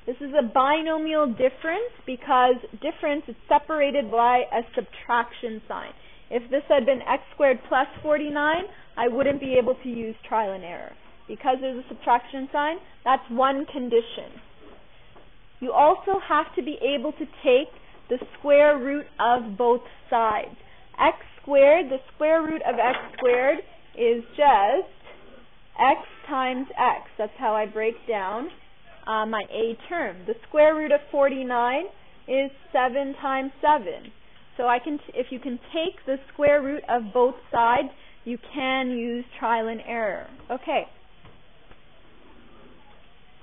This is a binomial difference because difference is separated by a subtraction sign. If this had been x squared plus 49, I wouldn't be able to use trial and error. Because there's a subtraction sign, that's one condition. You also have to be able to take the square root of both sides. X squared, the square root of x squared is just x times x. That's how I break down my a term. The square root of 49 is 7 times 7. So if you can take the square root of both sides, you can use trial and error. Okay.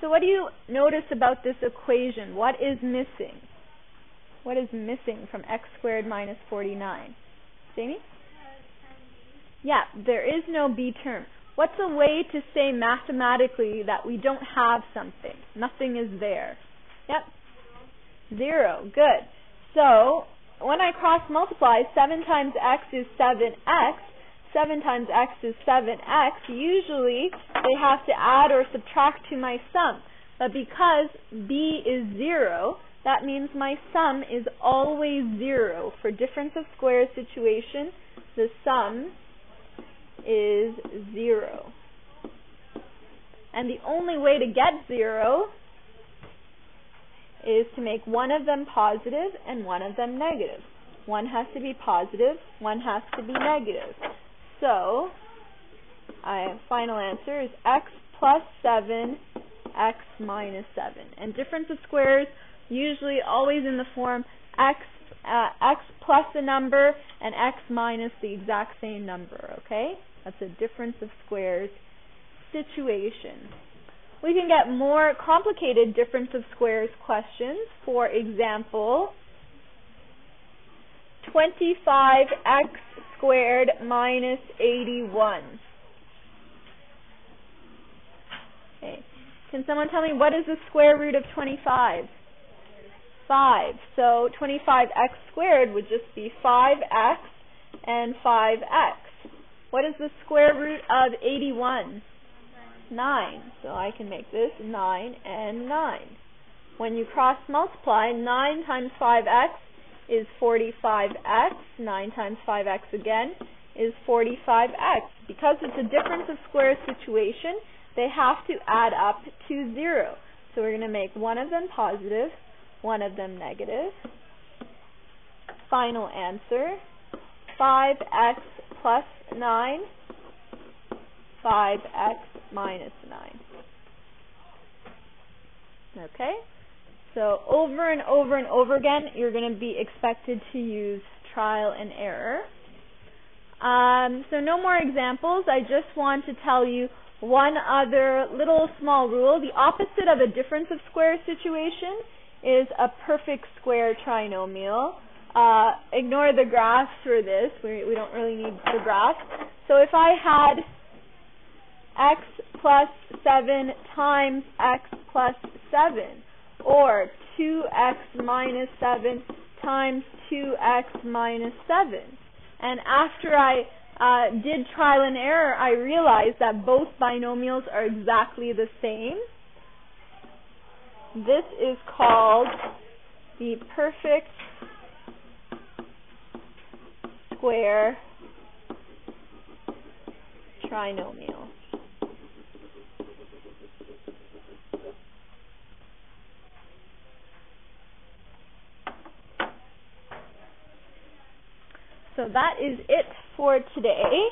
So what do you notice about this equation? What is missing? What is missing from x squared minus 49? Jamie? Yeah, there is no b term. What's a way to say mathematically that we don't have something? Nothing is there. Yep. 0. Good. So when I cross multiply, 7 times x is 7x. 7 times x is 7x. Usually they have to add or subtract to my sum. But because b is 0, that means my sum is always 0. For difference of squares situation, the sum is 0. And the only way to get 0 is to make one of them positive and one of them negative. One has to be positive, one has to be negative. So, final answer is x plus 7, x minus 7. And difference of squares usually always in the form x plus a number and x minus the exact same number, okay? That's a difference of squares situation. We can get more complicated difference of squares questions. For example, 25x squared minus 81. Okay. Can someone tell me what is the square root of 25? 5. So 25x squared would just be 5x and 5x. What is the square root of 81? 9. So I can make this 9 and 9. When you cross multiply, 9 times 5x is 45x. 9 times 5x again is 45x. Because it's a difference of squares situation, they have to add up to 0. So we're going to make one of them positive, one of them negative. Final answer, 5x plus 9, 5x minus 9. Okay? So over and over and over again, you're going to be expected to use trial and error. So no more examples. I just want to tell you one other little small rule. The opposite of a difference of squares situation is a perfect square trinomial. Ignore the graphs for this. We don't really need the graphs. So if I had x plus 7 times x plus 7, or 2x minus 7 times 2x minus 7, and after I did trial and error, I realized that both binomials are exactly the same. This is called the perfect square trinomial. So that is it for today.